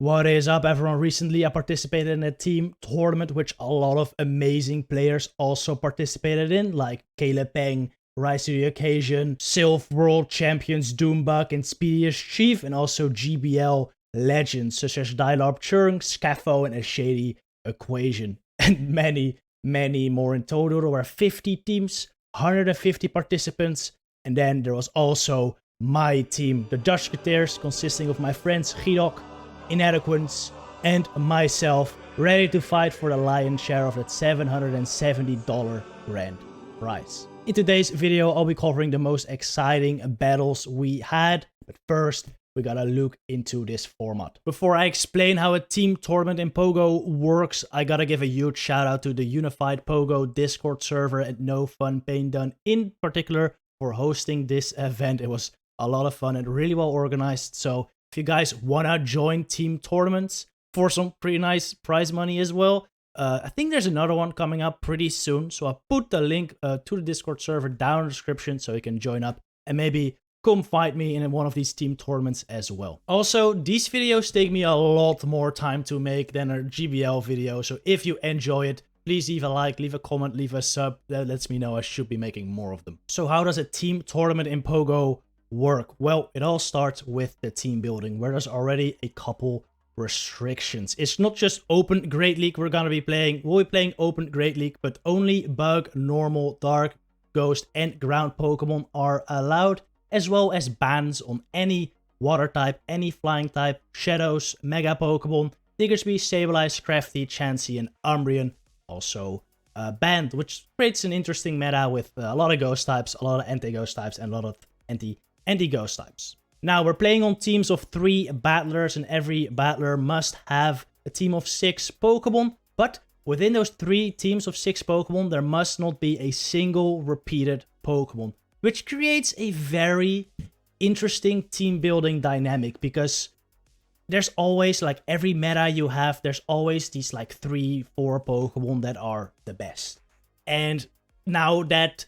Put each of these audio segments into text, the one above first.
What is up, everyone? Recently, I participated in a team tournament, which a lot of amazing players also participated in, like Caleb Peng, Rise to the Occasion, Sylph World Champions Doombug, and Speediest Chief, and also GBL legends such as Dialab Churn, Scaffo, and a Shady Equation, and many more. In total, there were 50 teams, 150 participants, and then there was also my team, the Dutch Guitars, consisting of my friends Guidok, Inadequance, and myself, ready to fight for the lion's share of that $770 grand prize. In today's video, I'll be covering the most exciting battles we had, but first, we gotta look into this format. Before I explain how a team tournament in Pogo works, I gotta give a huge shout out to the Unified Pogo Discord server and No Fun Pain Done in particular for hosting this event. It was a lot of fun and really well organized, so if you guys wanna join team tournaments for some pretty nice prize money as well, I think there's another one coming up pretty soon, so I'll put the link to the Discord server down in the description so you can join up and maybe come fight me in one of these team tournaments as well. Also, these videos take me a lot more time to make than a GBL video, so if you enjoy it, please leave a like, leave a comment, leave a sub. That lets me know I should be making more of them. So how does a team tournament in Pogo work? Well, it all starts with the team building, where there's already a couple restrictions. It's not just open Great League we're gonna be playing. We'll be playing open Great League, but only bug, normal, dark, ghost, and ground Pokemon are allowed, as well as bans on any water type, any flying type, shadows, mega Pokemon, Diggersby, Sableye, Crafty, Chansey, and Umbreon also banned, which creates an interesting meta with a lot of ghost types, a lot of anti-ghost types, and a lot of anti-ghost types. Now, we're playing on teams of 3 battlers, and every battler must have a team of 6 Pokemon, but within those 3 teams of 6 Pokemon, there must not be a single repeated Pokemon, which creates a very interesting team building dynamic, because there's always, like, every meta you have, there's always these like 3-4 Pokemon that are the best. And now that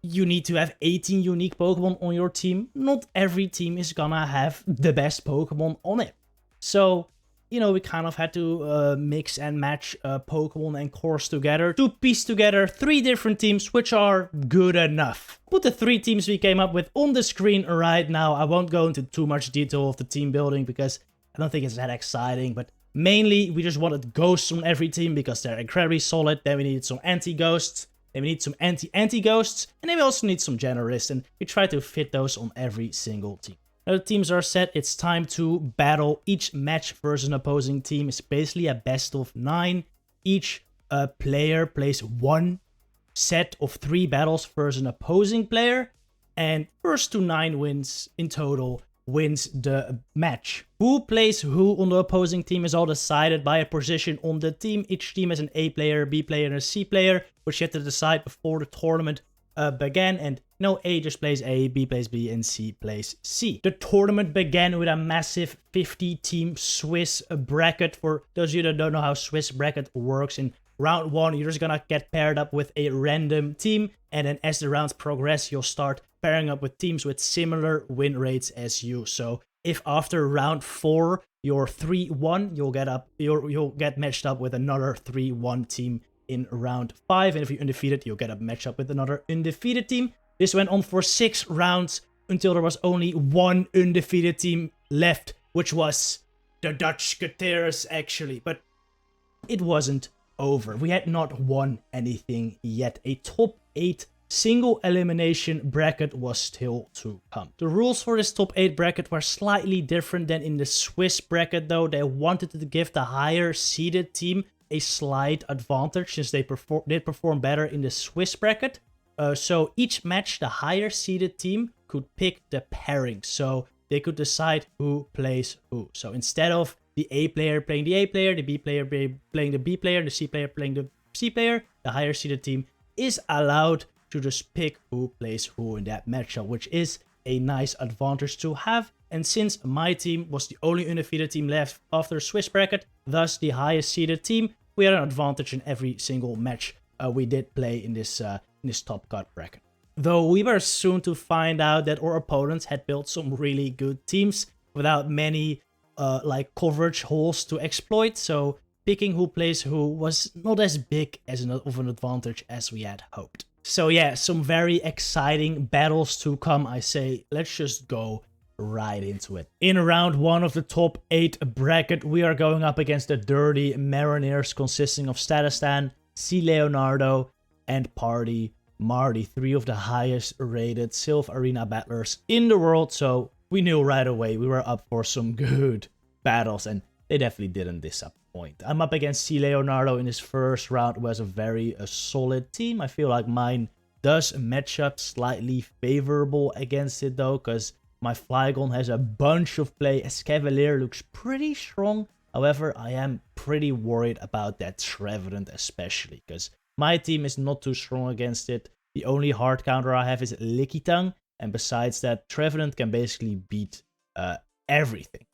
you need to have 18 unique Pokemon on your team, not every team is gonna have the best Pokemon on it. So, you know, we kind of had to mix and match Pokemon and cores together to piece together 3 different teams, which are good enough. Put the 3 teams we came up with on the screen right now. I won't go into too much detail of the team building because I don't think it's that exciting, but mainly we just wanted ghosts on every team because they're incredibly solid. Then we needed some anti-ghosts. Then we need some anti-ghosts, and then we also need some generalists, and we try to fit those on every single team. Now the teams are set, it's time to battle. Each match versus an opposing team is basically a best of 9. Each player plays 1 set of 3 battles versus an opposing player, and first to 9 wins in total wins the match. Who plays who on the opposing team is all decided by a position on the team. Each team has an A player, B player, and a C player, which you have to decide before the tournament began. And no, A just plays A, B plays B, and C plays C. The tournament began with a massive 50-team Swiss bracket. For those of you that don't know how Swiss bracket works, in round 1, you're just gonna get paired up with a random team, and then as the rounds progress, you'll start pairing up with teams with similar win rates as you. So if after round 4 you're 3-1, you'll get matched up with another 3-1 team in round 5, and if you're undefeated, you'll get a match up with another undefeated team. This went on for 6 rounds until there was only 1 undefeated team left, which was the Dutch Guitars actually, but it wasn't over. We had not won anything yet. A top 8 single elimination bracket was still to come. The rules for this top 8 bracket were slightly different than in the Swiss bracket though. They wanted to give the higher seeded team a slight advantage since they did perform better in the Swiss bracket. So each match the higher seeded team could pick the pairing, so they could decide who plays who. So instead of the A player playing the A player, the B player playing the B player, the C player playing the C player, the higher seeded team is allowed to just pick who plays who in that matchup, which is a nice advantage to have. And since my team was the only undefeated team left after the Swiss bracket, thus the highest seeded team, we had an advantage in every single match we did play in this top cut bracket. Though we were soon to find out that our opponents had built some really good teams without many like coverage holes to exploit, so picking who plays who was not as big as of an advantage as we had hoped. So yeah, some very exciting battles to come. I say, let's just go right into it. In round 1 of the top 8 bracket, we are going up against the Dirty Mariners, consisting of Statastan, C. Leonardo, and Party Marty, 3 of the highest rated Sylph Arena battlers in the world, so we knew right away we were up for some good battles, and they definitely didn't disappoint. I'm up against C. Leonardo in his first round, who has a very solid team. I feel like mine does match up slightly favorable against it though, because my Flygon has a bunch of play. Escavalier looks pretty strong. However, I am pretty worried about that Trevenant especially, because my team is not too strong against it. The only hard counter I have is Lickitung, and besides that, Trevenant can basically beat everything.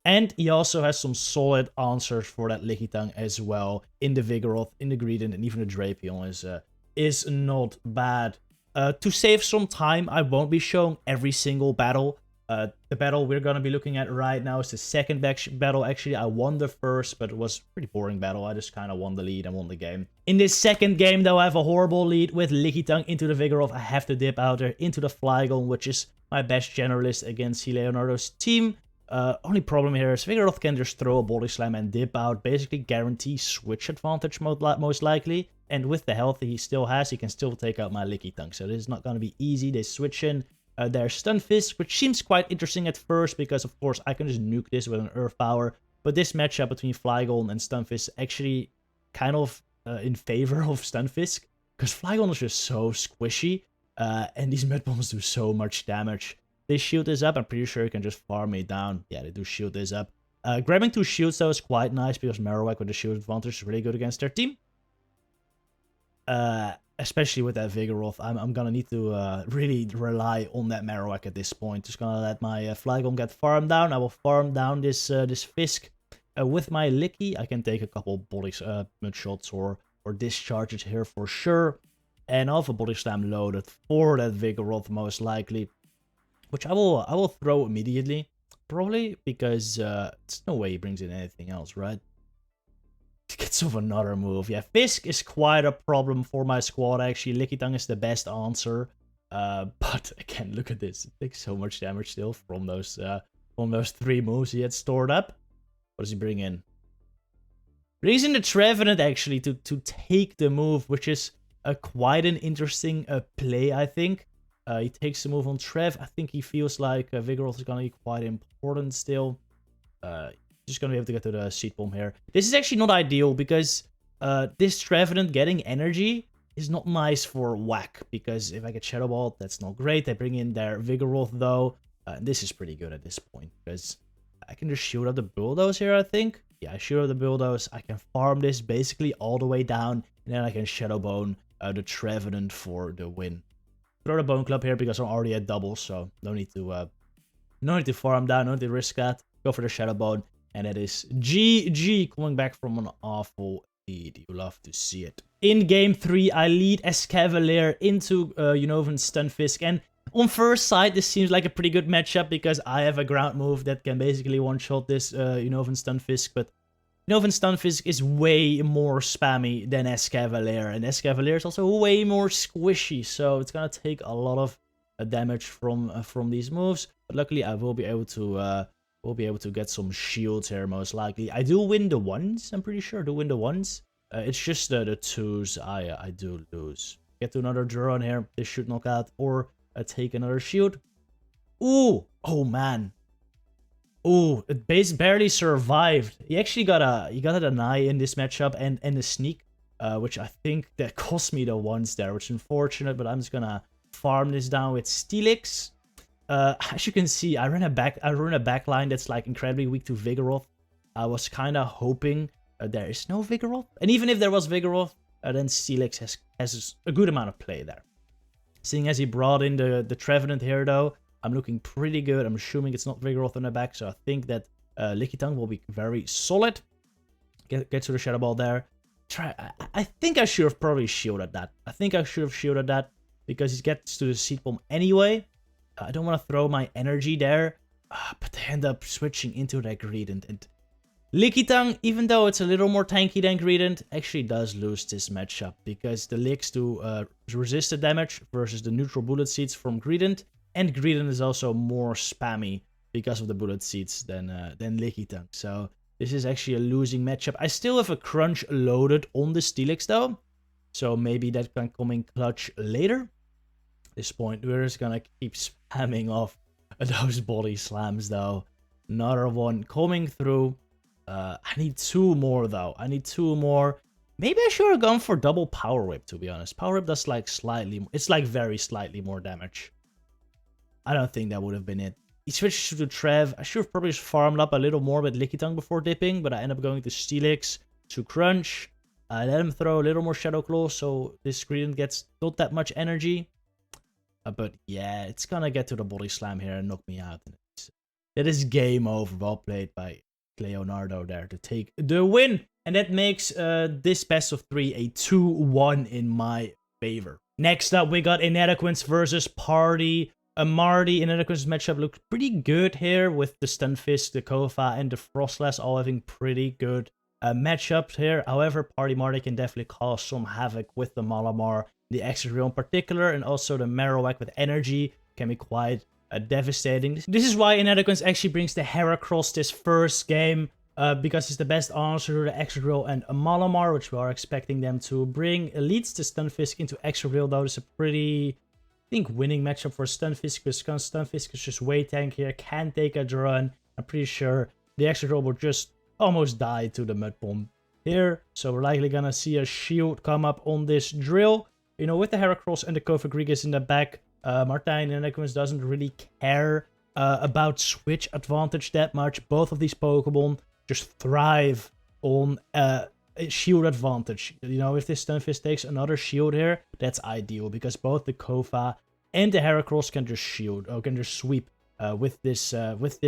And he also has some solid answers for that Lickitung as well. In the Vigoroth, in the Greedent, and even the Drapion is not bad. To save some time, I won't be showing every single battle. The battle we're going to be looking at right now is the second battle. Actually, I won the first, but it was a pretty boring battle. I just kind of won the lead and won the game. In this second game, though, I have a horrible lead with Lickitung into the Vigoroth. I have to dip out there into the Flygon, which is my best generalist against C. Leonardo's team. Only problem here is Vigoroth can just throw a Body Slam and dip out, basically guarantee switch advantage most likely. And with the health he still has, he can still take out my Lickitung. So this is not going to be easy. They switch in their Stunfisk, which seems quite interesting at first, because of course I can just nuke this with an Earth Power. But this matchup between Flygon and Stunfisk actually kind of in favor of Stunfisk, because Flygon is just so squishy, and these Mud Bombs do so much damage. They shield this up. I'm pretty sure you can just farm me down. Yeah, they do shield this up. Grabbing 2 shields though is quite nice, because Marowak with the shield advantage is really good against their team. Especially with that Vigoroth, I'm gonna need to really rely on that Marowak at this point. Just gonna let my Flygon get farmed down. I will farm down this Fisk. With my Licky, I can take a couple body mud shots or discharges here for sure. And I'll have a Body Slam loaded for that Vigoroth most likely, which I will throw immediately, probably because there's no way he brings in anything else, right? Gets off another move. Yeah, Fisk is quite a problem for my squad, actually. Lickitung is the best answer. But again, look at this. It takes so much damage still from those 3 moves he had stored up. What does he bring in? Brings in the Trevenant, actually, to take the move, which is quite an interesting play, I think. He takes the move on Trev. I think he feels like Vigoroth is going to be quite important still. Just going to be able to get to the Seed Bomb here. This is actually not ideal, because this Trevenant getting energy is not nice for whack, because if I get Shadow Ball, that's not great. They bring in their Vigoroth though. This is pretty good at this point, because I can just shoot up the Bulldoze here, I think. Yeah, I shoot up the Bulldoze. I can farm this basically all the way down, and then I can Shadow Bone the Trevenant for the win. Throw the Bone Club here because I'm already at double, so no need to farm down, no need to risk that. Go for the Shadow Bone. And it is GG, coming back from an awful lead. You love to see it. In game 3, I lead Escavalier into Unovan Stunfisk. And on first sight, this seems like a pretty good matchup, because I have a ground move that can basically one-shot this Unovan Stunfisk. But Unovan Stunfisk is way more spammy than Escavalier. And Escavalier is also way more squishy. So it's going to take a lot of damage from these moves. But luckily, I will be able to... We'll be able to get some shields here, most likely. I do win the 1s, I'm pretty sure. I do win the 1s. It's just the 2s I do lose. Get to another Duron here. This should knock out or take another shield. Ooh! Oh, man. Ooh, it barely survived. He actually got a deny in this matchup and a sneak, which I think that cost me the 1s there, which is unfortunate, but I'm just gonna farm this down with Steelix. As you can see, I run a back line that's like incredibly weak to Vigoroth. I was kind of hoping there is no Vigoroth, and even if there was Vigoroth, then Steelix has a good amount of play there. Seeing as he brought in the Trevenant here, though, I'm looking pretty good. I'm assuming it's not Vigoroth on the back, so I think that Lickitung will be very solid. Get to the Shadow Ball there. I think I should have probably shielded that. I think I should have shielded that, because he gets to the Seed Bomb anyway. I don't want to throw my energy there. But they end up switching into that Greedent. And Lickitung, even though it's a little more tanky than Greedent, actually does lose this matchup because the Licks do resist the damage versus the neutral bullet seeds from Greedent, and Greedent is also more spammy because of the bullet seeds than Lickitung. So this is actually a losing matchup. I still have a Crunch loaded on the Steelix though, so maybe that can come in clutch later. At this point, we're just gonna keep spamming off those body slams though. Another one coming through. I need 2 more though. I need 2 more. Maybe I should have gone for double Power Whip, to be honest. Power Whip does like slightly, it's like very slightly more damage. I don't think that would have been it. He switches to Trev. I should have probably just farmed up a little more with Lickitung before dipping, but I end up going to Steelix to Crunch. I let him throw a little more Shadow Claw, so this Greedent gets not that much energy. But yeah, it's gonna get to the Body Slam here and knock me out. That is game over. Well played by Leonardo there to take the win. And that makes this best of 3 a 2-1 in my favor. Next up, we got Inadequance versus Party Marty. Inadequance matchup looked pretty good here with the Stunfisk, the Kofa, and the Frostlass all having pretty good matchups here. However, Party Marty can definitely cause some havoc with the Malamar, the Excadrill in particular, and also the Marowak with energy can be quite devastating. This is why Inadequance actually brings the Heracross this first game, because it's the best answer to the Excadrill and a Malamar, which we are expecting them to bring. It leads the Stunfisk into Excadrill, though. It's a pretty, I think, winning matchup for Stunfisk, because Stunfisk is just way tankier, can take a run. I'm pretty sure the Excadrill will just almost die to the Mud Bomb here, so we're likely gonna see a shield come up on this drill. You know, with the Heracross and the Kofagrigus in the back, Martijn Inadequance doesn't really care about switch advantage that much. Both of these Pokemon just thrive on shield advantage. You know, if this Stunfisk takes another shield here, that's ideal, because both the Kofa and the Heracross can just shield, or can just sweep with this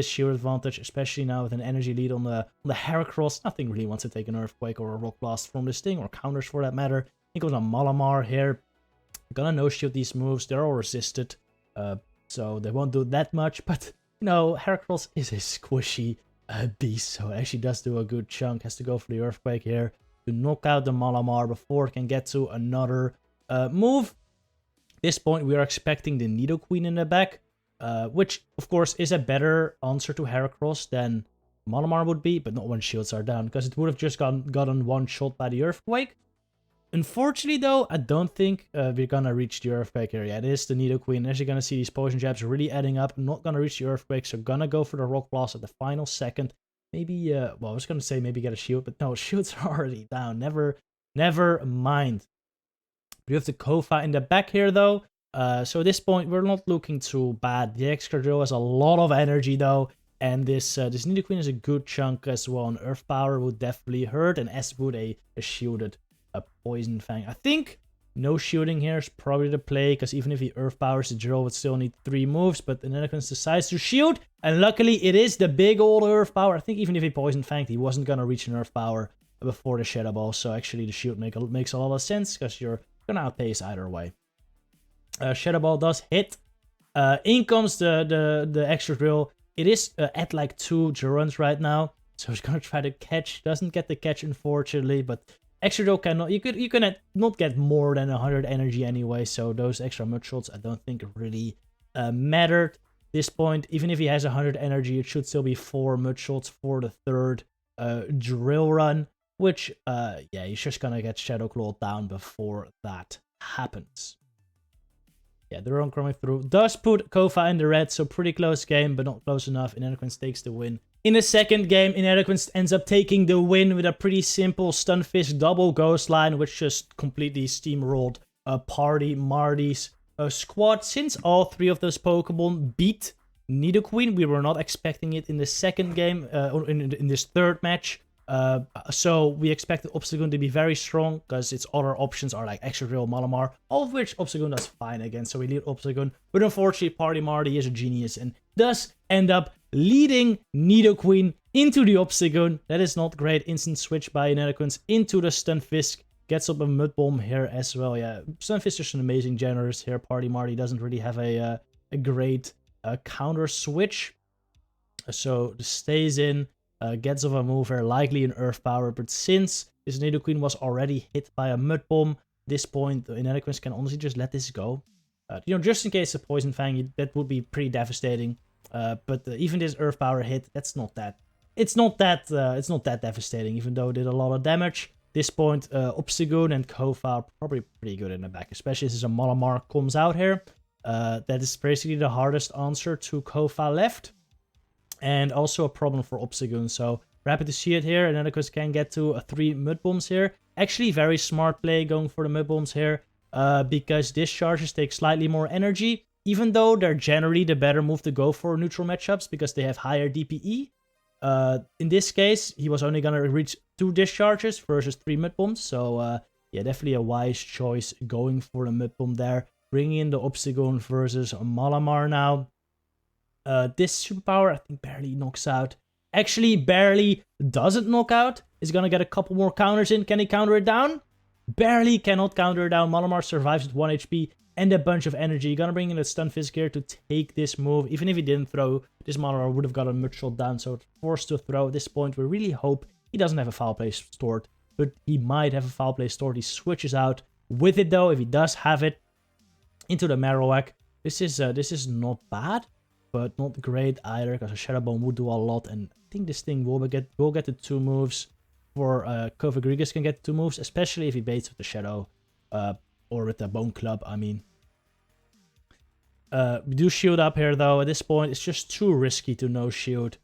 shield advantage, especially now with an energy lead on the Heracross. Nothing really wants to take an Earthquake or a Rock Blast from this thing, or counters for that matter. I think on a Malamar here, gonna no-shield these moves. They're all resisted, so they won't do that much. But, you know, Heracross is a squishy beast, so it actually does do a good chunk. Has to go for the Earthquake here to knock out the Malamar before it can get to another move. At this point, we are expecting the Nidoqueen in the back, which, of course, is a better answer to Heracross than Malamar would be, but not when shields are down, because it would have just gotten one shot by the Earthquake. Unfortunately, though, I don't think we're gonna reach the Earthquake area. It is the Nidoqueen. As you're gonna see, these poison jabs really adding up. Not gonna reach the Earthquake, so gonna go for the Rock Blast at the final second. Maybe, well, I was gonna say maybe get a shield, but no, shields are already down. Never mind. We have the Kofa in the back here, though. So at this point, we're not looking too bad. The Excadrill has a lot of energy, though. And this Nidoqueen is a good chunk as well. And Earth Power would definitely hurt, and as would a shielded Poison Fang. I think no shielding here is probably the play, because even if he Earth Powers, the drill would still need 3 moves, but Inadequance decides to shield, and luckily it is the big old Earth Power. I think even if he Poison Fanged, he wasn't gonna reach an Earth Power before the Shadow Ball, so actually the shield makes a lot of sense, because you're gonna outpace either way. Shadow Ball does hit. In comes the extra drill. It is at like 2 Geruns right now, so he's gonna try to catch. Doesn't get the catch, unfortunately, but Excadrill cannot. You can not get more than 100 energy anyway, so those extra mud shots I don't think really mattered. At this point, even if he has 100 energy, it should still be 4 mud shots for the third drill run, which yeah, he's just gonna get Shadow Claw down before that happens. Yeah, the run coming through does put Kofa in the red, so pretty close game, but not close enough. Inadequance takes the win. In the second game, Inadequance ends up taking the win with a pretty simple Stunfisk double Ghost Line, which just completely steamrolled Party Marty's squad. Since all 3 of those Pokemon beat Nidoqueen, we were not expecting it in the second game, in this third match. So we expected Obstagoon to be very strong, because its other options are like Excadrill, Malamar, all of which Obstagoon does fine against, so we lead Obstagoon. But unfortunately, Party Marty is a genius and does end up leading Nidoqueen into the Obstagoon. That is not great. Instant switch by Inadequance into the Stunfisk. Gets up a Mud Bomb here as well. Yeah, Stunfisk is just an amazing generous here. Party Marty doesn't really have a great counter switch. So this stays in, gets off a move here, likely an Earth Power, but since this Nidoqueen was already hit by a Mud Bomb, this point, the Inadequance can honestly just let this go. You know, just in case a Poison Fang, that would be pretty devastating. But even this Earth Power hit, it's not that devastating, even though it did a lot of damage. This point, Obstagoon and Kofa are probably pretty good in the back, especially as a Malamar comes out here. That is basically the hardest answer to Kofa left. And also a problem for Obstagoon, so we're happy to see it here. And then of course can get to 3 Mud Bombs here. Actually, very smart play going for the Mud Bombs here, because discharges take slightly more energy, even though they're generally the better move to go for neutral matchups because they have higher DPE. In this case, he was only gonna reach 2 discharges versus 3 Mud Bombs, so yeah, definitely a wise choice going for the Mud Bomb there. Bringing in the Obstagoon versus Malamar now. This superpower, I think, barely knocks out. Actually, barely doesn't knock out. Is gonna get a couple more counters in. Can he counter it down? Barely cannot counter it down. Malamar survives with 1 HP and a bunch of energy. Gonna bring in a Stunfisk here to take this move. Even if he didn't throw, this Malamar would have got a Mud Shot down, so it's forced to throw. At this point, we really hope he doesn't have a foul play stored, but he might have a foul play stored. He switches out with it though, if he does have it, into the Marowak. This is not bad, but not great either, because a Shadow Bone would do a lot, and I think this thing will get the 2 moves, for Cofagrigus can get 2 moves, especially if he baits with the Shadow, or with the Bone Club, I mean. We do shield up here though. At this point, it's just too risky to no shield.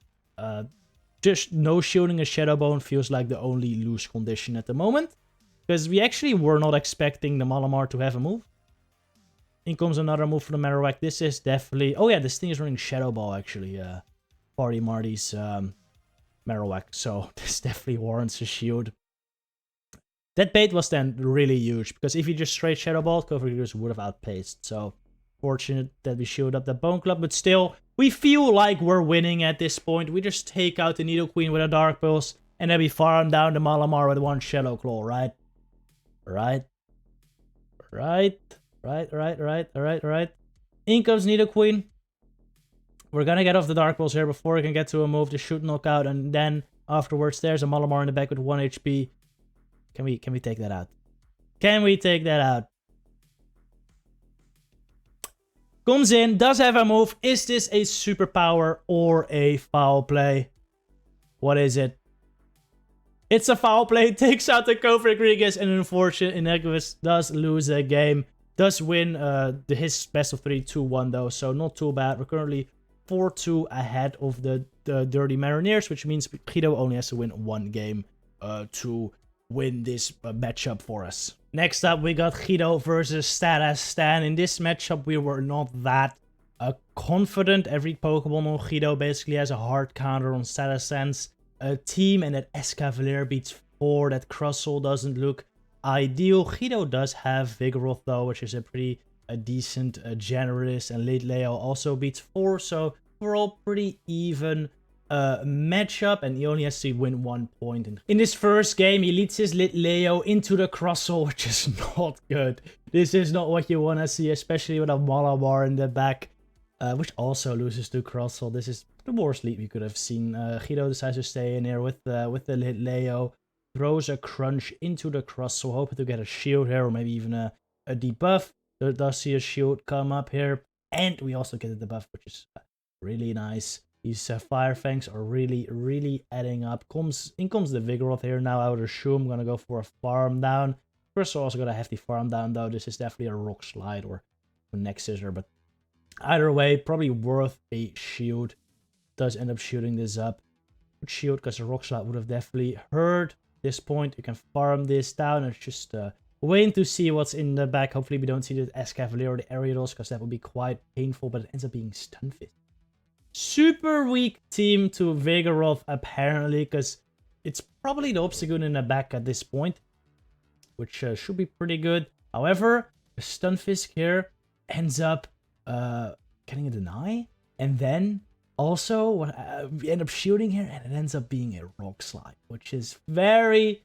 Just no shielding a Shadow Bone feels like the only lose condition at the moment, because we actually were not expecting the Malamar to have a move. In comes another move for the Marowak. This is definitely... Oh yeah, this thing is running Shadow Ball, actually. Party Marty's Marowak. So this definitely warrants a shield. That bait was then really huge, because if you just straight Shadow Ball, Cofagrigus would have outpaced. So fortunate that we shielded up the Bone Club, but still, we feel like we're winning at this point. We just take out the Nidoqueen with a Dark Pulse, and then we farm down the Malamar with 1 Shadow Claw, right? Right. In comes Nidoqueen. We're gonna get off the Dark Pulse here before we can get to a move to shoot knockout, and then afterwards there's a Malamar in the back with 1 HP. Can we take that out? Can we take that out? Comes in, does have a move. Is this a superpower or a foul play? What is it? It's a foul play, takes out the Cofagrigus, and unfortunately, Inadequance does lose a game. Does win his best of 3, 2-1 though, so not too bad. We're currently 4-2 ahead of the Dirty Mariners, which means Guido only has to win 1 game to win this matchup for us. Next up, we got Guido versus Statastan. In this matchup, we were not that confident. Every Pokemon on Guido basically has a hard counter on Statastan's team, and that Escavalier beats 4. That Crustle doesn't look ideal. Guido does have Vigoroth though, which is a pretty decent generalist, and Leo also beats 4, so we're all pretty even matchup, and he only has to win 1 point. In this first game, he leads his Leo into the Crustle, which is not good. This is not what you want to see, especially with a Malamar in the back, which also loses to Crustle. This is the worst lead we could have seen. Guido decides to stay in here with the Leo. Throws a Crunch into the Crustle, hoping to get a shield here, or maybe even a debuff. There does see a shield come up here, and we also get a debuff, which is really nice. These Fire Fangs are really adding up. In comes the Vigoroth here now. I would assume I'm gonna go for a farm down. Crustle also got a hefty farm down though. This is definitely a Rock Slide or a Neck Scissor, but either way, probably worth a shield. Does end up shooting this up. Good shield, because a Rock Slide would have definitely hurt. This point, you can farm this down, and just waiting to see what's in the back. Hopefully we don't see the Escavalier or the Ariados, because that would be quite painful, but it ends up being Stunfisk. Super weak team to Vigoroth, apparently, because it's probably the Obstagoon in the back at this point, which should be pretty good. However, the Stunfisk here ends up getting a deny, and then also, we end up shooting here, and it ends up being a Rock Slide, which is very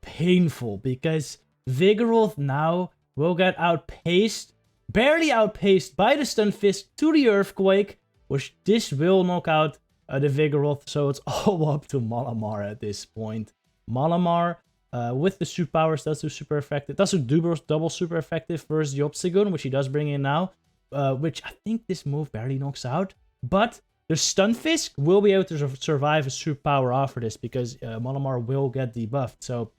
painful, because Vigoroth now will get outpaced, barely outpaced by the Stunfisk to the Earthquake, which this will knock out the Vigoroth, so it's all up to Malamar at this point. Malamar, with the superpowers, does do super effective. Does do double super effective versus the Obstagoon, which he does bring in now, which I think this move barely knocks out. But the Stunfisk will be able to survive a superpower after this, because Malamar will get debuffed. So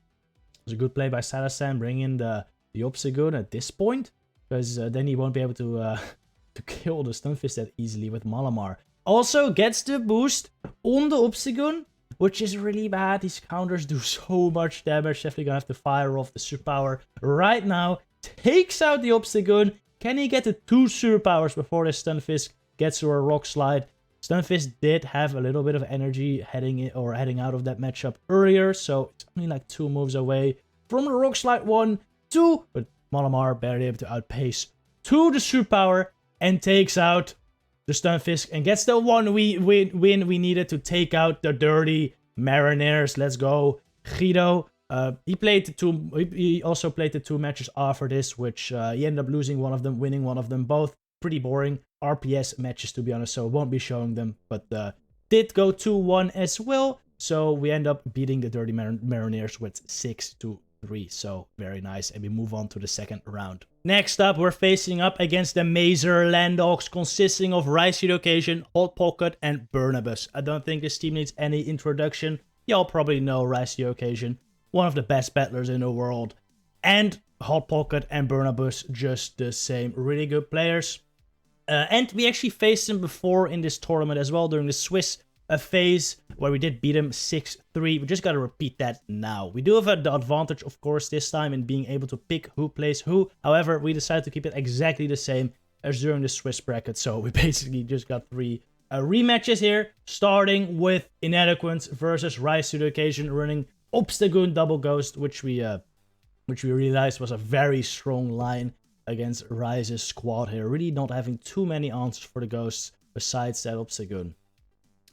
it's a good play by Statastan, bringing in the Obstagoon at this point, because then he won't be able to kill the Stunfisk that easily with Malamar. Also gets the boost on the Obstagoon, which is really bad. These counters do so much damage. Definitely gonna have to fire off the superpower right now. Takes out the Obstagoon. Can he get the 2 superpowers before the Stunfisk gets to a Rock Slide? Stunfisk did have a little bit of energy heading out of that matchup earlier, so it's only like 2 moves away from the Rock Slide 1, 2, but Malamar barely able to outpace to the superpower and takes out the Stunfisk and gets the one win we needed to take out the dirty Mariners. Let's go, Guido. He also played the 2 matches after this, which he ended up losing one of them, winning one of them. Both pretty boring RPS matches, to be honest, so won't be showing them. But did go 2-1 as well, so we end up beating the dirty Mariners with 6-3. So very nice, and we move on to the second round. Next up, we're facing up against the Mazer Landdogs, consisting of Raichu Occasion, Hot Pocket, and Burnobus. I don't think this team needs any introduction. Y'all probably know Raichu Occasion, one of the best battlers in the world, and Hot Pocket and Burnobus just the same. Really good players. And we actually faced him before in this tournament as well, during the Swiss phase, where we did beat him 6-3. We just gotta repeat that now. We do have the advantage, of course, this time in being able to pick who plays who. However, we decided to keep it exactly the same as during the Swiss bracket, so we basically just got 3 rematches here, starting with Inadequance versus Rise to the Occasion, running Obstagoon Double Ghost, which we realized was a very strong line against Rise's squad here. Really not having too many answers for the Ghosts besides that Obstagoon.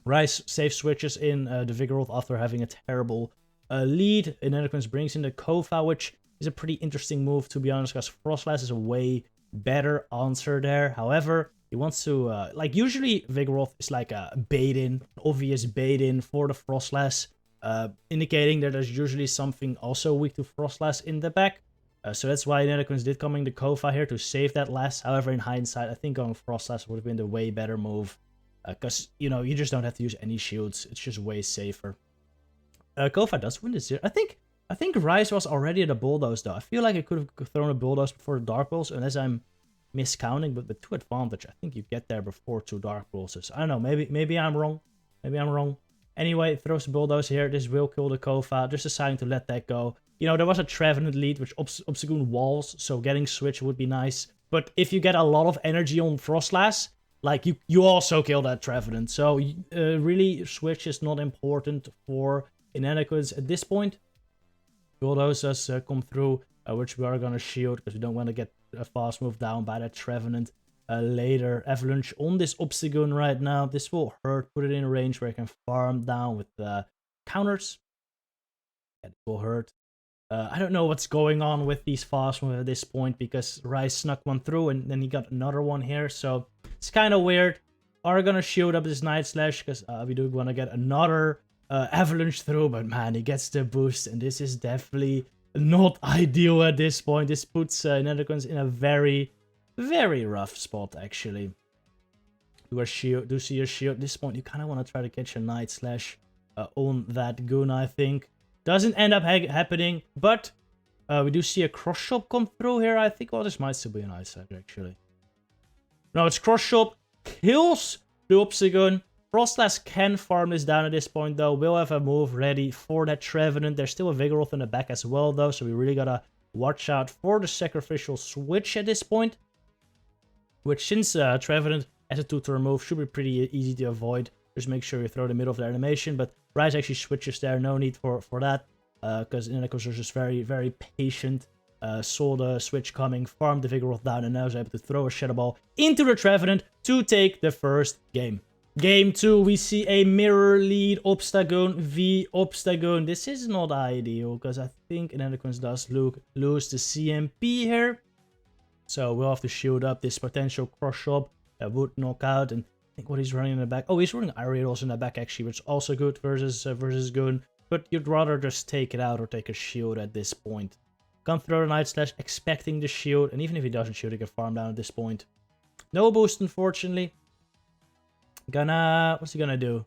Rise safe switches in the Vigoroth after having a terrible lead. Inadequance brings in the Kofa, which is a pretty interesting move, to be honest, because Frostlass is a way better answer there. However, he wants to, usually Vigoroth is like a bait-in, obvious bait-in for the Frostlass, indicating that there's usually something also weak to Frostlass in the back. So that's why Inadequance did come in the Kofa here to save that last. However, in hindsight, I think going Frostlass would have been the way better move. Because, you just don't have to use any shields. It's just way safer. Kofa does win this here. I think Rise was already at a Bulldoze, though. I feel like I could have thrown a Bulldoze before the Dark Pulse, unless I'm miscounting. But with 2 advantage, I think you get there before 2 Dark Pulses. I don't know. Maybe I'm wrong. Maybe I'm wrong. Anyway, throws the Bulldoze here. This will kill the Kofa. Just deciding to let that go. There was a Trevenant lead, which Obstagoon walls, so getting Switch would be nice. But if you get a lot of energy on Frostlass, you also kill that Trevenant. So, really, Switch is not important for Inadequance at this point. Bulldoze does come through, which we are going to shield, because we don't want to get a fast move down by that Trevenant later. Avalanche on this Obstagoon right now. This will hurt. Put it in a range where I can farm down with the counters. Yeah, this will hurt. I don't know what's going on with these fast moves at this point, because Rise snuck one through and then he got another one here, so it's kind of weird. Are gonna shield up this Night Slash, because we do want to get another Avalanche through, but man, he gets the boost, and this is definitely not ideal at this point. This puts Inadequance in a very, very rough spot, actually. Do see a shield. At this point, you kind of want to try to catch a Night Slash on that Goon, I think. Doesn't end up happening, but we do see a Cross Shop come through here, I think. Well, this might still be an Ice Edge, actually. No, it's Cross Shop. Kills the Obstagoon. Frostlass can farm this down at this point, though. Will have a move ready for that Trevenant. There's still a Vigoroth in the back as well, though, so we really gotta watch out for the Sacrificial Switch at this point. Which, since Trevenant has a 2-turn move, should be pretty easy to avoid. Just make sure you throw the middle of the animation, but Rise actually switches there, no need for that, because Inadequance was just very, very patient, saw the switch coming, farmed the Vigoroth down, and now is able to throw a Shadow Ball into the Trevenant to take the first game. Game 2, we see a mirror lead Obstagoon v Obstagoon. This is not ideal, because I think Inadequance does lose the CMP here. So we'll have to shield up this potential cross shop that would knock out, and think what he's running in the back. Oh, he's running Ariados in the back actually, which is also good versus Goon. But you'd rather just take it out or take a shield at this point. Come throw the Night Slash, expecting the shield. And even if he doesn't shield, he can farm down at this point. No boost, unfortunately. What's he gonna do?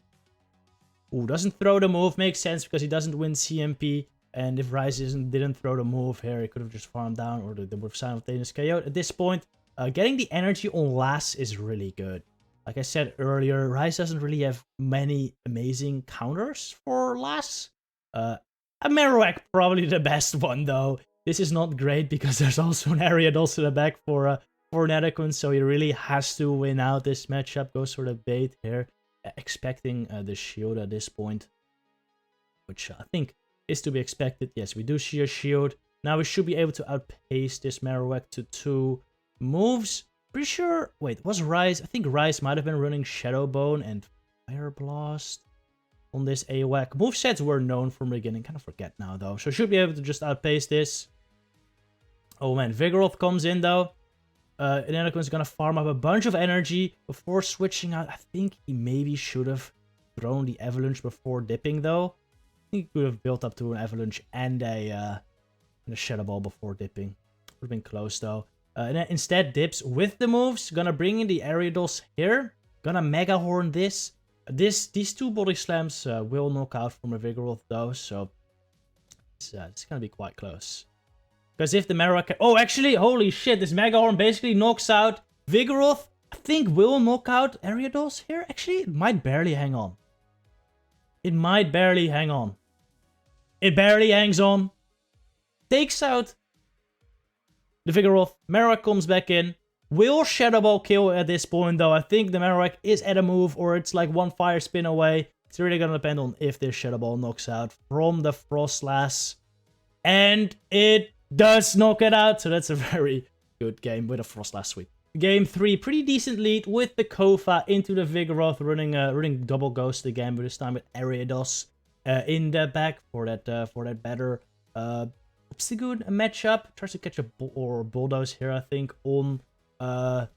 Ooh, doesn't throw the move. Makes sense because he doesn't win CMP. And if Ryze didn't throw the move here, he could have just farmed down or they would have simultaneous KO. At this point, getting the energy on Lass is really good. Like I said earlier, Ryze doesn't really have many amazing counters for Lass. A Marowak probably the best one though. This is not great because there's also an Ariados in the back for Inadequance, so he really has to win out this matchup. Goes for the bait here, expecting the shield at this point, which I think is to be expected. Yes, we do see a shield. Now we should be able to outpace this Marowak to 2 moves. Pretty sure, wait, was Ryze? I think Ryze might have been running Shadow Bone and Fire Blast on this AWAC. Movesets were known from the beginning. Kind of forget now though. So should be able to just outpace this. Oh man, Vigoroth comes in though. Inadequance is gonna farm up a bunch of energy before switching out. I think he maybe should have thrown the Avalanche before dipping though. I think he could have built up to an Avalanche and a Shadow Ball before dipping. Would have been close though. And then instead dips with the moves. Gonna bring in the Ariados here. Gonna Mega Horn this. These 2 body slams will knock out from a Vigoroth though, so it's gonna be quite close. Because if the Marowak... Oh, actually, holy shit, this Mega Horn basically knocks out Vigoroth. I think will knock out Ariados here. Actually, it might barely hang on. It might barely hang on. It barely hangs on. Takes out the Vigoroth. Marowak comes back in. Will Shadow Ball kill at this point, though? I think the Marowak is at a move, or it's like 1 fire spin away. It's really gonna depend on if this Shadow Ball knocks out from the Frostlass. And it does knock it out, so that's a very good game with a Frostlass sweep. Game 3, pretty decent lead with the Kofa into the Vigoroth, running double Ghost again, but this time with Ariados in the back for that better Obstagoon matchup. Tries to catch a Bulldoze here, I think, on the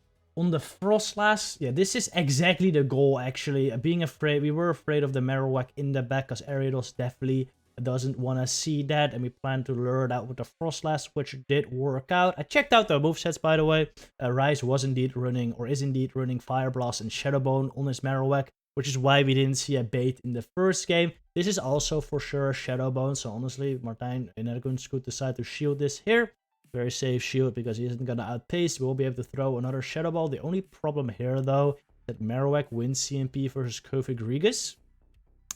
Frostlass. Yeah, this is exactly the goal, actually. We were afraid of the Marowak in the back, because Ariados definitely doesn't want to see that, and we plan to lure it out with the Frostlass, which did work out. I checked out the movesets, by the way. Ryze was indeed running, or is indeed running, Fire Blast and Shadow Bone on his Marowak, which is why we didn't see a bait in the first game. This is also for sure a Shadow Bone, so honestly, Martijn Inadequance could decide to shield this here. Very safe shield, because he isn't going to outpace. We will be able to throw another Shadow Ball. The only problem here, though, that Marowak wins CMP versus Kofigrigus,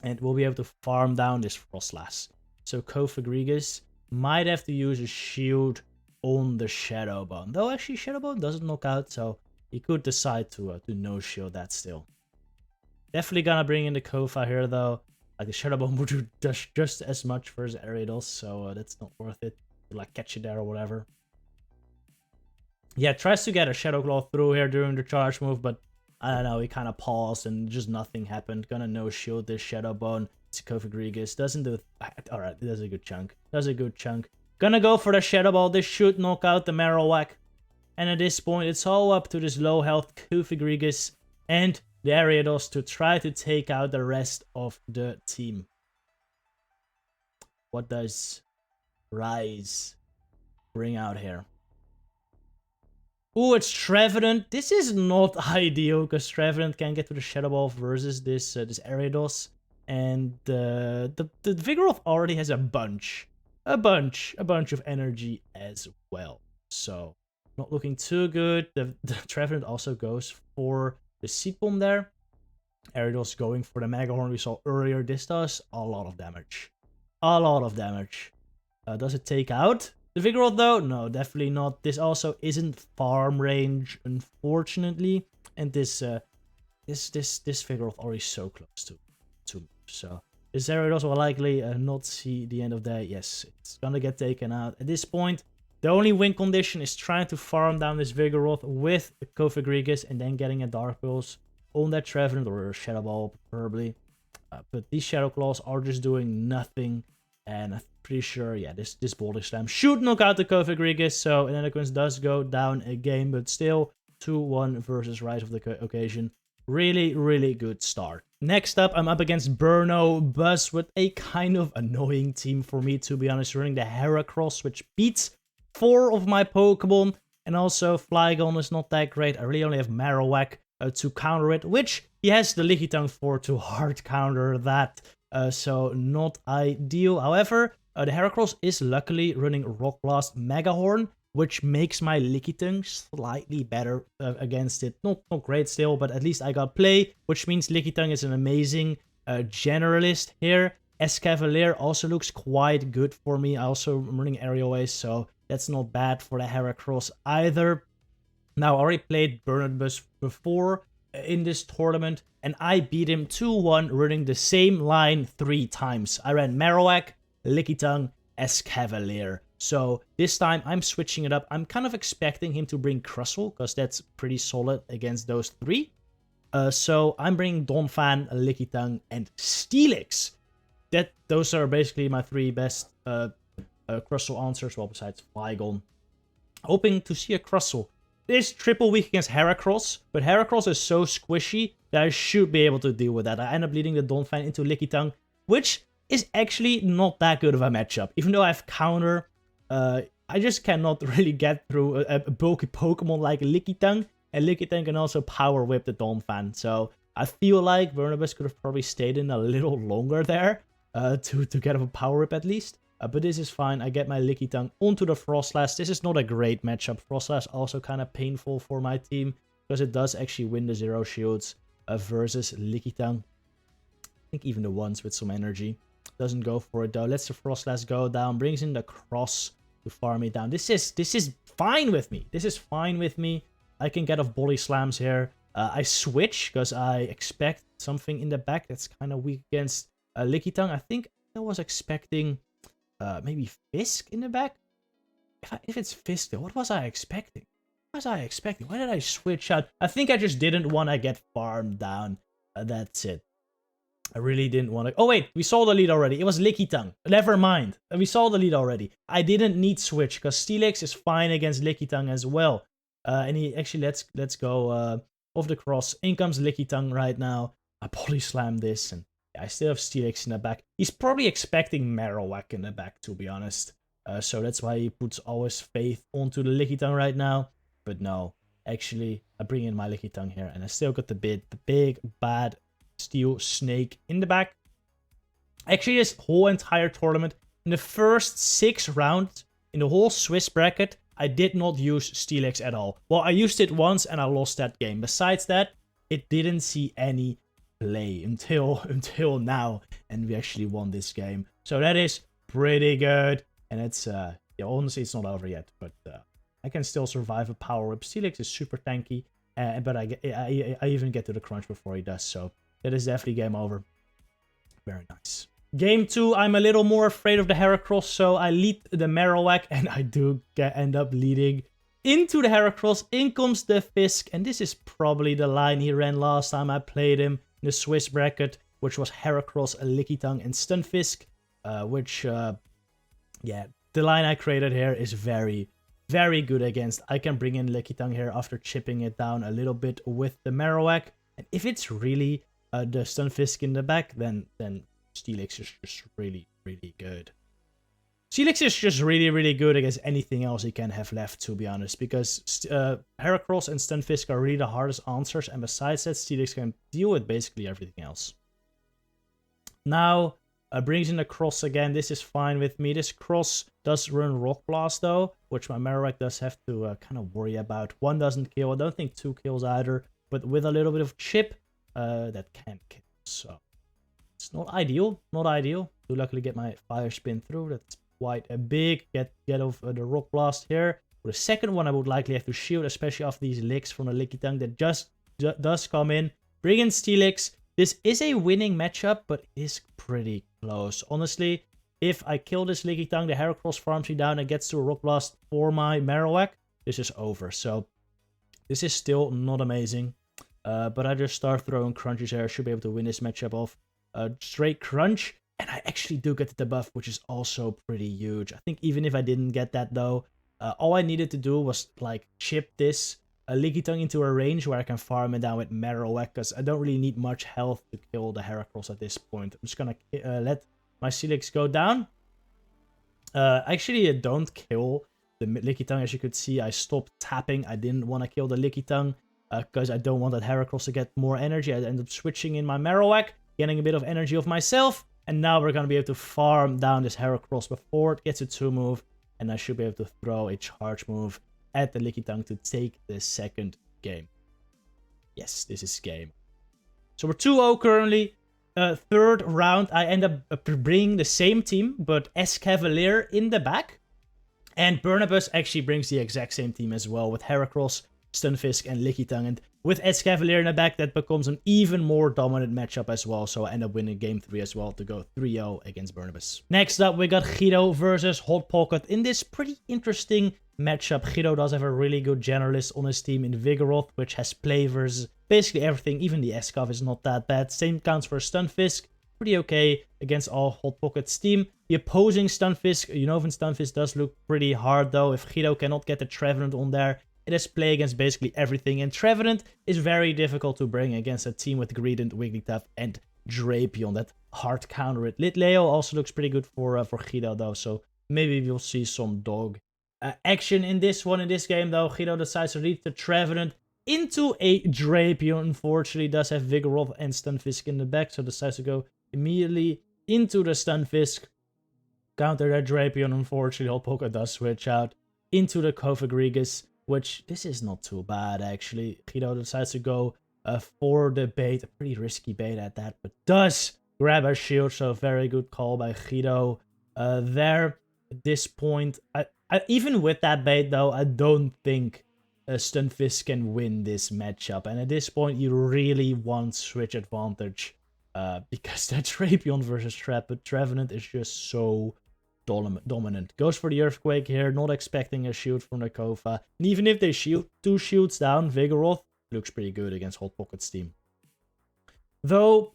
and we'll be able to farm down this Frostlass. So Kofigrigus might have to use a shield on the Shadow Bone. Though actually Shadow Bone doesn't knock out, so he could decide to no shield that still. Definitely gonna bring in the Kofa here though. Like the Shadow Bone would do just as much versus Ariados, so that's not worth it. Like catch it there or whatever. Yeah, tries to get a Shadow Claw through here during the charge move, but I don't know, he kind of paused and just nothing happened. Gonna no shield this Shadow Bone. It's Kofigrigus. Doesn't do... Alright, it does a good chunk. Does a good chunk. Gonna go for the Shadow Ball. This should knock out the Marowak. And at this point, it's all up to this low health Kofigrigus and the Ariados to try to take out the rest of the team. What does Ryze bring out here? Oh, it's Trevenant. This is not ideal, because Trevenant can get to the Shadow Ball versus this Ariados. And the Vigoroth already has a bunch of energy as well. So, not looking too good. The Trevenant also goes for the Seed Bomb there. Ariados going for the Mega Horn we saw earlier. This does a lot of damage. A lot of damage. Does it take out the Vigoroth though? No, definitely not. This also isn't farm range, unfortunately. And this Vigoroth already so close to moves. So this Ariados will likely not see the end of day. Yes, it's gonna get taken out. At this point, the only win condition is trying to farm down this Vigoroth with Kofigrigus and then getting a Dark Pulse on that Trevenant, or a Shadow Ball preferably. But these Shadow Claws are just doing nothing. And I'm pretty sure, yeah, this Body Slam should knock out the Kofigrigus. So Inadequance does go down a game, but still 2-1 versus Rise of the occasion. Really, really good start. Next up, I'm up against Burnobus with a kind of annoying team for me, to be honest, running the Heracross, which beats 4 of my Pokemon. And also, Flygon is not that great. I really only have Marowak to counter it, which he has the Lickitung for to hard counter that. So not ideal. However, the Heracross is luckily running Rock Blast Mega Horn, which makes my Lickitung slightly better against it. Not great still, but at least I got play, which means Lickitung is an amazing generalist here. Escavalier also looks quite good for me. I also am running Aerial Ace, so that's not bad for the Heracross either. Now, I already played Burnobus before in this tournament, and I beat him 2-1 running the same line 3 times. I ran Marowak, Lickitung, Escavalier. So this time I'm switching it up. I'm kind of expecting him to bring Crustle, because that's pretty solid against those 3. So I'm bringing Donphan, Lickitung, and Steelix. Those are basically my 3 best Crustle answers, well, besides Flygon. Hoping to see a Crustle. This triple weak against Heracross, but Heracross is so squishy that I should be able to deal with that. I end up leading the Donphan into Lickitung, which is actually not that good of a matchup. Even though I have counter, I just cannot really get through a bulky Pokemon like Lickitung, and Lickitung can also Power Whip the Donphan. So I feel like Burnobus could have probably stayed in a little longer there to get a Power Whip at least. But this is fine. I get my Lickitung onto the Frostlass. This is not a great matchup. Frostlass also kind of painful for my team, because it does actually win the 0 shields versus Lickitung. I think even the ones with some energy. Doesn't go for it though. Lets the Frostlass go down. Brings in the Cross to farm it down. This is fine with me. This is fine with me. I can get off Body Slams here. I switch because I expect something in the back that's kind of weak against Lickitung. I think I was expecting maybe Fisk in the back. If it's Fisk though, what was I expecting? What was I expecting? Why did I switch out? I think I just didn't want to get farmed down. That's it. I really didn't want to... Oh wait, we saw the lead already. It was Lickitung. Never mind. We saw the lead already. I didn't need switch because Steelix is fine against Lickitung as well. And he actually let's go off the cross. In comes Lickitung right now. I Body Slam this, and I still have Steelix in the back. He's probably expecting Marowak in the back, to be honest. So that's why he puts all his faith onto the Lickitung right now. But no, actually, I bring in my Lickitung here, and I still got the big bad Steel Snake in the back. Actually, this whole entire tournament, in the first 6 rounds, in the whole Swiss bracket, I did not use Steelix at all. Well, I used it once and I lost that game. Besides that, it didn't see any play until now, and we actually won this game. So that is pretty good. And it's, yeah, honestly, it's not over yet, but I can still survive a Power Whip. Steelix is super tanky, but I even get to the crunch before he does, so that is definitely game over. Very nice. Game 2, I'm a little more afraid of the Heracross, so I lead the Marowak, and I do end up leading into the Heracross. In comes the Fisk, and this is probably the line he ran last time I played him in the Swiss bracket, which was Heracross, Lickitung, and Stunfisk, which, yeah, the line I created here is very, very good against. I can bring in Lickitung here after chipping it down a little bit with the Marowak, and if it's really the Stunfisk in the back, then Steelix is just really, really good. Steelix is just really, really good against anything else he can have left, to be honest, because Heracross and Stunfisk are really the hardest answers, and besides that, Steelix can deal with basically everything else. Now, brings in the Cross again. This is fine with me. This Cross does run Rock Blast, though, which my Marowak does have to kind of worry about. 1 doesn't kill. I don't think 2 kills either, but with a little bit of chip, that can kill. So it's not ideal, not ideal. Do luckily get my Fire Spin through. That's quite a big get off the Rock Blast here. For the second one, I would likely have to shield, especially after these licks from the Lickitung that just does come in. Bring in Steelix. This is a winning matchup, but it is pretty close. Honestly, if I kill this Lickitung, the Heracross farms me down and gets to a Rock Blast for my Marowak, this is over. So this is still not amazing. But I just start throwing crunches here. I should be able to win this matchup off. Straight crunch. And I actually do get the debuff, which is also pretty huge. I think even if I didn't get that though, all I needed to do was like chip this a Lickitung into a range where I can farm it down with Marowak, because I don't really need much health to kill the Heracross at this point. I'm just gonna let my Steelix go down. Actually, I don't kill the Lickitung. As you could see, I stopped tapping. I didn't want to kill the Lickitung because I don't want that Heracross to get more energy. I ended up switching in my Marowak, getting a bit of energy of myself, and now we're going to be able to farm down this Heracross before it gets a 2-move, and I should be able to throw a charge move at the Lickitung to take the second game. Yes, this is game. So we're 2-0 currently. Third round, I end up bringing the same team, but Escavalier in the back. And Burnobus actually brings the exact same team as well, with Heracross, Stunfisk, and Lickitung. And with Escavalier in the back, that becomes an even more dominant matchup as well. So I end up winning game 3 as well to go 3-0 against Burnobus. Next up, we got Guido versus Hot Pocket in this pretty interesting matchup. Guido does have a really good generalist on his team in Vigoroth, which has play versus basically everything. Even the Escav is not that bad. Same counts for Stunfisk. Pretty okay against all Hot Pocket's team. The opposing Stunfisk, Unova Stunfisk, does look pretty hard though. If Guido cannot get the Trevenant on there, it has play against basically everything. And Trevenant is very difficult to bring against a team with Greedent, Wigglytuff, and Drapion. That hard counter it. Litleo also looks pretty good for Guido though, so maybe we'll see some dog action in this one. In this game though, Guido decides to lead the Trevenant into a Drapion. Unfortunately, does have Vigoroth and Stunfisk in the back, so decides to go immediately into the Stunfisk. Counter that Drapion. Unfortunately, Hot Pocket does switch out into the Cofagrigus, which this is not too bad actually. Guido decides to go for the bait. A pretty risky bait at that, but does grab a shield, so very good call by Guido there. At this point, even with that bait though, I don't think Stunfisk can win this matchup. And at this point, you really want switch advantage because that Drapion versus Trevenant is just so dominant. Goes for the Earthquake here, not expecting a shield from the Kofa. And even if they shield 2 shields down, Vigoroth looks pretty good against Hot Pocket's team. Though,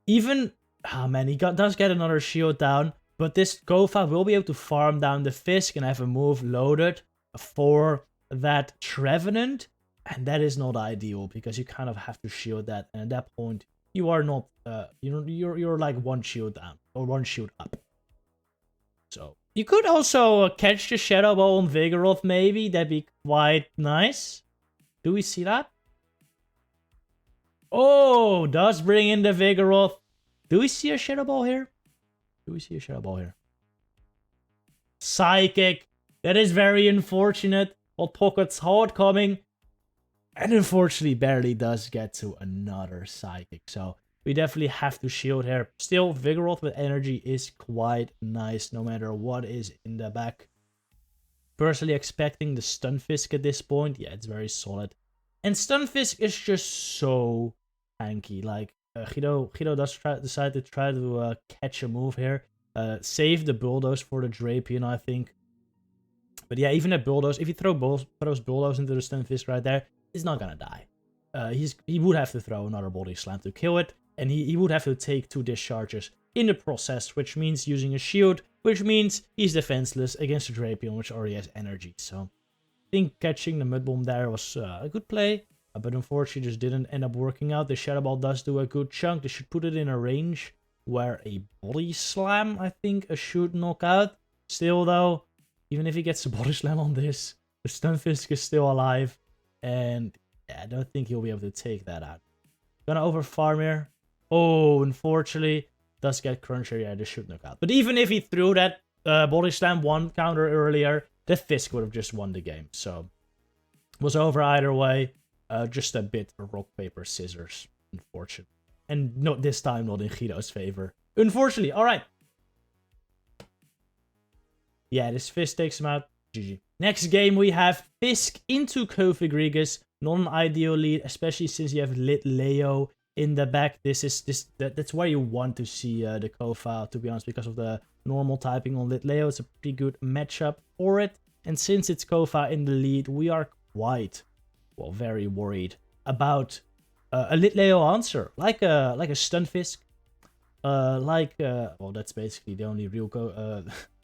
even... oh man, he does get another shield down, but this Kofa will be able to farm down the Fisk and have a move loaded for that Trevenant, and that is not ideal because you kind of have to shield that, and at that point you are not you're like 1 shield down or 1 shield up. So you could also catch the Shadow Ball on Vigoroth, maybe. That'd be quite nice. Do we see that? Oh, does bring in the Vigoroth. Do we see a Shadow Ball here? Do we see a Shadow Ball here? Psychic. That is very unfortunate. Hot Pocket's hard coming. And unfortunately barely does get to another Psychic. So we definitely have to shield here. Still, Vigoroth with energy is quite nice no matter what is in the back. Personally expecting the Stunfisk at this point. Yeah, it's very solid. And Stunfisk is just so tanky. Like, Guido does decide to try to catch a move here. Save the Bulldoze for the Drapion, I think. But yeah, even at Bulldoze, if you throws Bulldoze into the Stunfisk right there, it's not gonna die. He would have to throw another Body Slam to kill it, and he would have to take 2 discharges in the process, which means using a shield, which means he's defenseless against the Drapion, which already has energy. So I think catching the Mud Bomb there was a good play, but unfortunately just didn't end up working out. The Shadow Ball does do a good chunk. They should put it in a range where a Body Slam, I think, should knock out. Still though, even if he gets a Body Slam on this, the Stunfisk is still alive. And yeah, I don't think he'll be able to take that out. Gonna overfarm here. Oh, unfortunately, does get Cruncher. Yeah, this should knock out. But even if he threw that Body Slam 1 counter earlier, the Fisk would have just won the game. So, it was over either way. Just a bit of rock, paper, scissors, unfortunately. And not this time, not in Guido's favor. Unfortunately, alright. Yeah, this Fisk takes him out. GG. Next game, we have Fisk into Cofagrigus. Not an ideal lead, especially since you have Litleo in the back. That's where you want to see the Kofa, to be honest, because of the normal typing on Litleo. It's a pretty good matchup for it. And since it's Kofa in the lead, we are quite, well, very worried about a Litleo answer, like a Stunfisk, well, that's basically the only real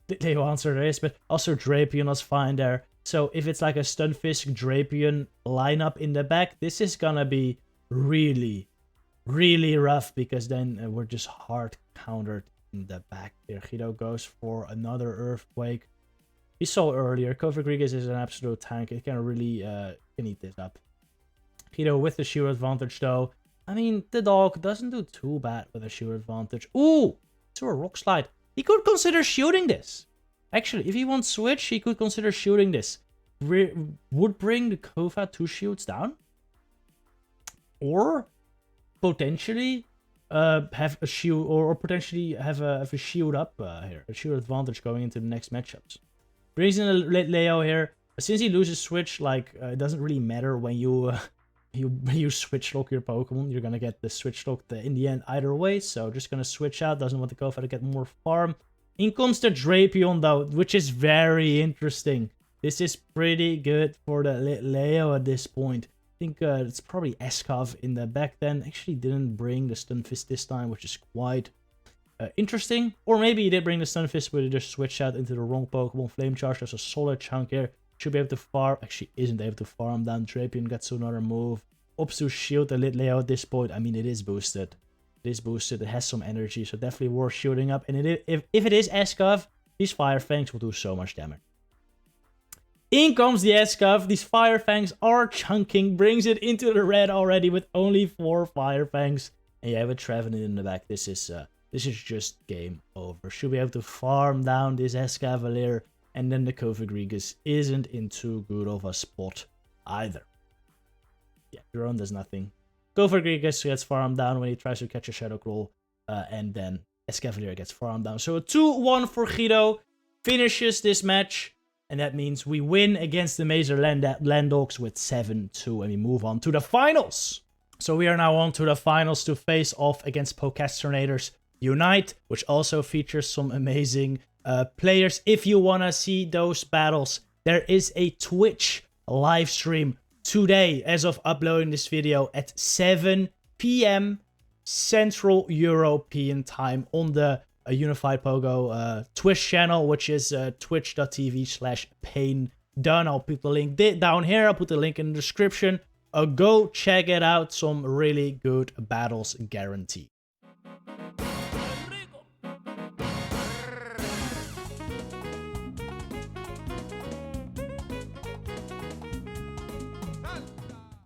Litleo answer there is, but also Drapion was fine there. So if it's like a Stunfisk Drapion lineup in the back, this is gonna be really, really rough, because then we're just hard countered in the back here. Guidok goes for another Earthquake. We saw earlier, Kovagrigis is an absolute tank. It can really can eat this up. Guidok with the sheer advantage though. I mean, the dog doesn't do too bad with a sheer advantage. Ooh, it's a Rock Slide. He could consider shooting this. Actually, if he wants switch, he could consider shooting this. Would bring the Kova 2 shields down. Or potentially have a shield, or potentially have a shield up here. A shield advantage going into the next matchups. Brings in a Leo here. Since he loses switch, like, it doesn't really matter when you you switch lock your Pokemon. You're gonna get the switch lock in the end either way. So just gonna switch out. Doesn't want the Kova to get more farm. In comes the Drapion though, which is very interesting. This is pretty good for the Leo at this point. I think it's probably Escov in the back then. Actually didn't bring the Stunfisk this time, which is quite interesting. Or maybe he did bring the Stunfisk, but he just switched out into the wrong Pokemon. Flame Charge, there's a solid chunk here. Should be able to farm. Actually isn't able to farm down. Drapion gets another move. Ups to shield the Leo at this point. I mean, it is boosted. It is boosted. It has some energy, so definitely worth shooting up. And if it is Escov, these Fire Fangs will do so much damage. In comes the Escov. These Fire Fangs are chunking. Brings it into the red already with only 4 Fire Fangs. And you have a Trevenant in the back. This is just game over. Should be able to farm down this Escavalier. And then the Kovagrigis isn't in too good of a spot either. Yeah, Drone does nothing. Kovagrigis gets farmed down when he tries to catch a Shadow Claw. And then Escavalier gets farmed down. So a 2-1 for Guidok. Finishes this match. And that means we win against the Major Landogs with 7-2. And we move on to the finals. So we are now on to the finals to face off against Procrastinators Unite. Which also features some amazing players. If you want to see those battles, there is a Twitch live stream today as of uploading this video at 7 p.m. Central European time on the Unified Pogo Twitch channel, which is twitch.tv/paindone. I'll put the link down here. I'll put the link in the description. Go check it out. Some really good battles guaranteed.